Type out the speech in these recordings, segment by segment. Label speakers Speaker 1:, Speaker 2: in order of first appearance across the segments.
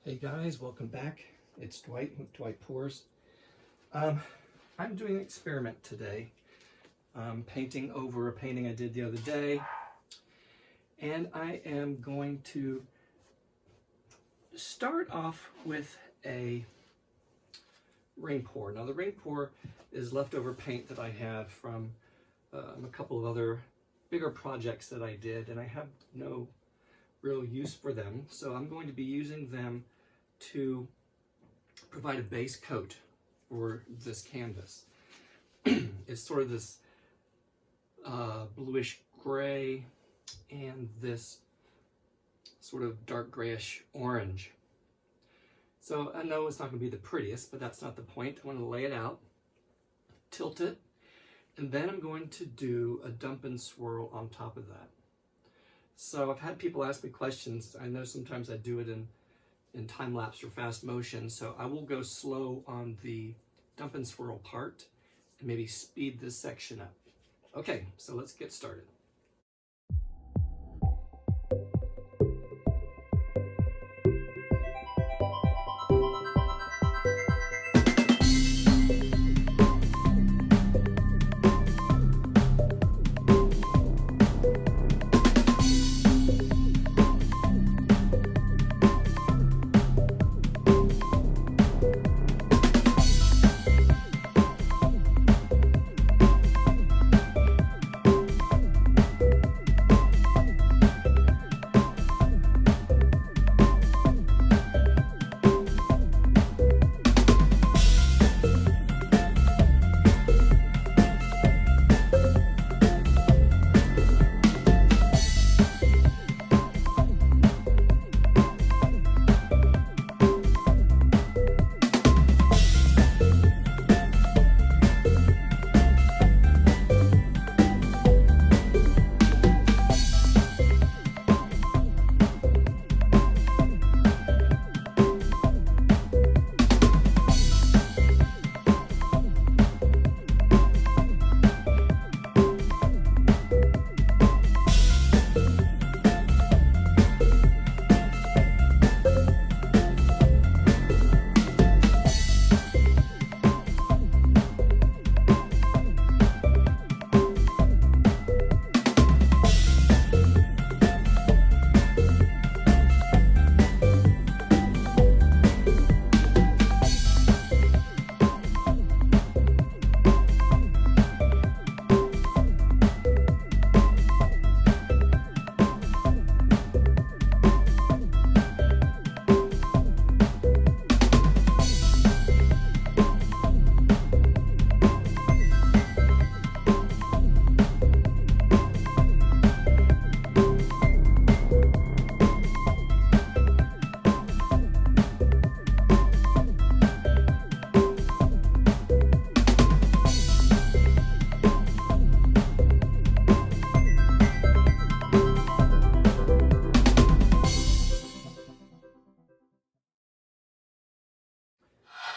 Speaker 1: Hey guys, welcome back. It's Dwight with Dwight Pours. I'm doing an experiment today. Painting over a painting I did the other day. And I am going to start off with a rain pour. Now the rain pour is leftover paint that I have from a couple of other bigger projects that I did, and I have no real use for them. So I'm going to be using them to provide a base coat for this canvas. It's sort of this bluish gray and this sort of dark grayish orange. So I know it's not going to be the prettiest, but that's not the point. I want to lay it out, tilt it, and then I'm going to do a dump and swirl on top of that. So I've had people ask me questions. I know sometimes I do it in time lapse or fast motion, so I will go slow on the dump and swirl part and maybe speed this section up. Okay, so let's get started.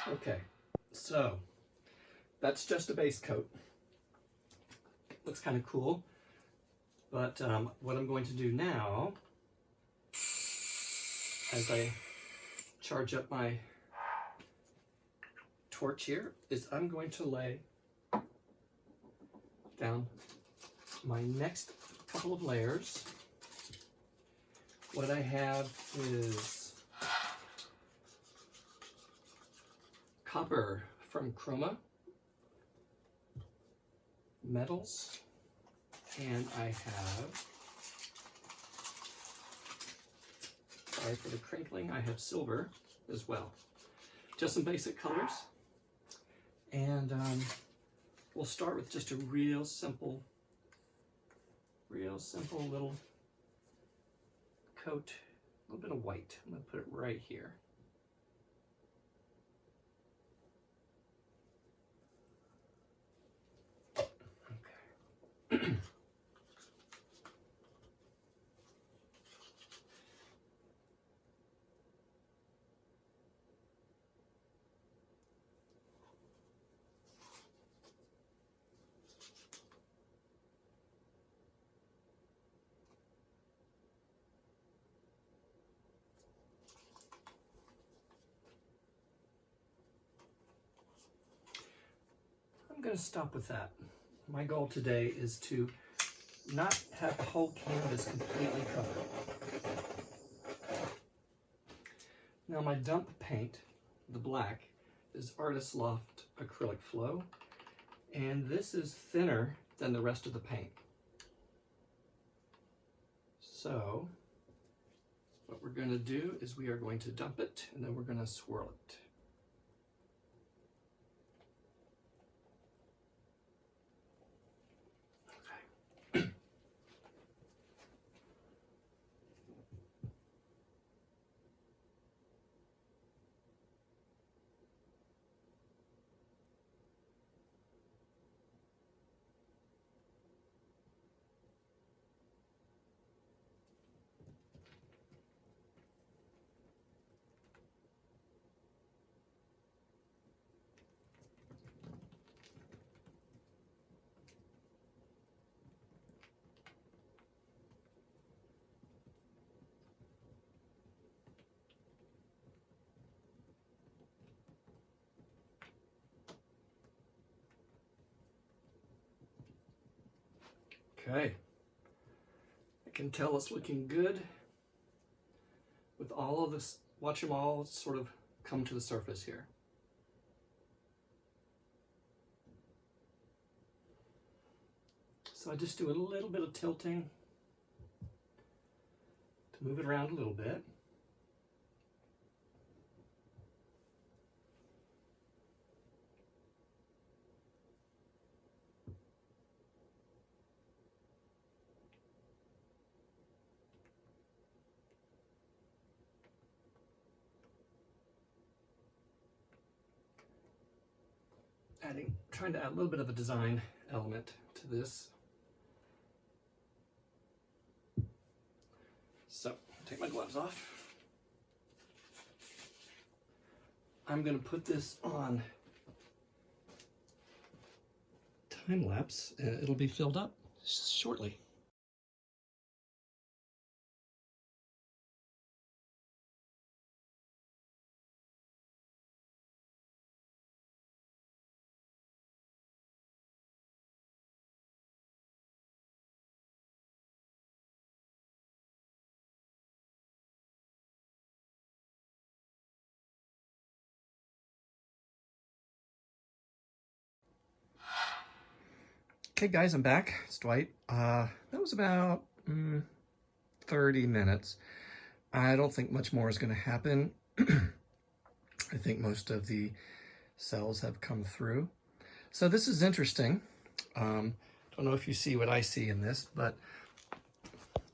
Speaker 1: Okay, so that's just a base coat. Looks kind of cool, but what I'm going to do now, as I charge up my torch here, is I'm going to lay down my next couple of layers. What I have is copper from Chroma, metals, and I have, sorry for the crinkling, I have silver as well. Just some basic colors, and we'll start with just a real simple little coat, a little bit of white. I'm going to put it right here. going to stop with that. My goal today is to not have the whole canvas completely covered. Now my dump paint, the black, is Artist Loft Acrylic Flow, and this is thinner than the rest of the paint. So what we're going to do is we are going to dump it, and then we're going to swirl it. Okay, I can tell it's looking good with all of this. Watch them all sort of come to the surface here. So I just do a little bit of tilting to move it around a little bit. Trying to add a little bit of a design element to this. So, take my gloves off. I'm going to put this on time lapse, and it'll be filled up shortly. Okay guys, I'm back. It's Dwight. That was about 30 minutes. I don't think much more is going to happen. I think most of the cells have come through. So this is interesting. Don't know if you see what I see in this, but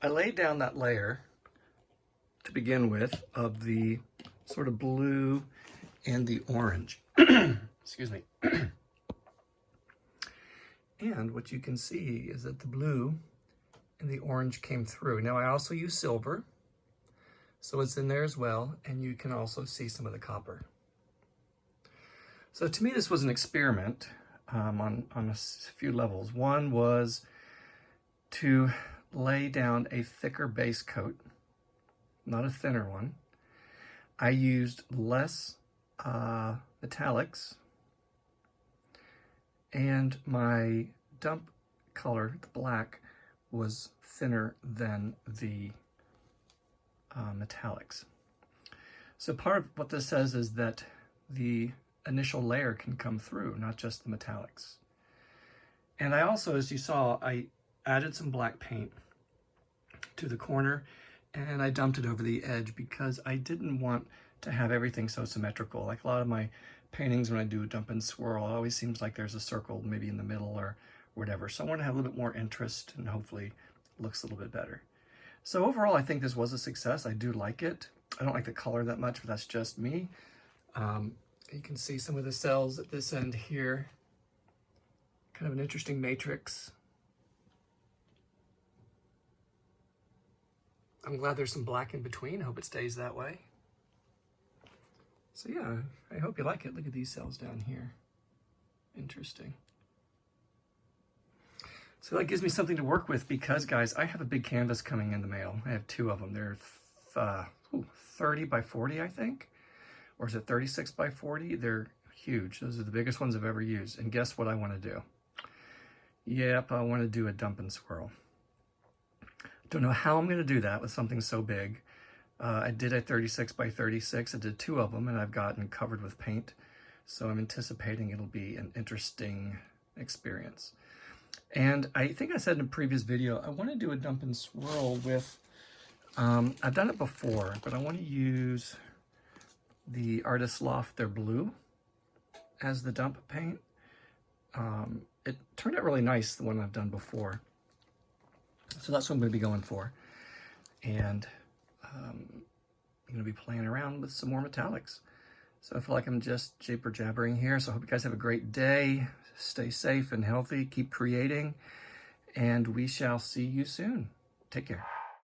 Speaker 1: I laid down that layer to begin with of the sort of blue and the orange. Excuse me. And what you can see is that the blue and the orange came through. Now I also use silver, so it's in there as well, and you can also see some of the copper. So to me this was an experiment on a few levels. One was to lay down a thicker base coat, not a thinner one. I used less metallics, and my dump color, the black, was thinner than the metallics. So part of what this says is that the initial layer can come through, not just the metallics. And I also, as you saw, I added some black paint to the corner, and I dumped it over the edge because I didn't want to have everything so symmetrical. Like a lot of my paintings, when I do dump and swirl, it always seems like there's a circle maybe in the middle or whatever. So I want to have a little bit more interest, and hopefully it looks a little bit better. So overall, I think this was a success. I do like it. I don't like the color that much, but that's just me. You can see some of the cells at this end here. Kind of an interesting matrix. I'm glad there's some black in between. I hope it stays that way. So yeah, I hope you like it. Look at these cells down here. Interesting. So that gives me something to work with because, guys, I have a big canvas coming in the mail. I have two of them. They're 30 by 40, I think. Or is it 36 by 40? They're huge. Those are the biggest ones I've ever used. And guess what I want to do? Yep, I want to do a dump and swirl. Don't know how I'm going to do that with something so big. I did a 36 by 36. I did 2 of them, and I've gotten covered with paint. So I'm anticipating it'll be an interesting experience. And I think I said in a previous video, I want to do a dump and swirl with, I've done it before, but I want to use the Artist Loft, their blue, as the dump paint. It turned out really nice, the one I've done before. So that's what I'm going to be going for. And I'm going to be playing around with some more metallics. So I feel like I'm just jibber-jabbering here. So I hope you guys have a great day. Stay safe and healthy. Keep creating. And we shall see you soon. Take care.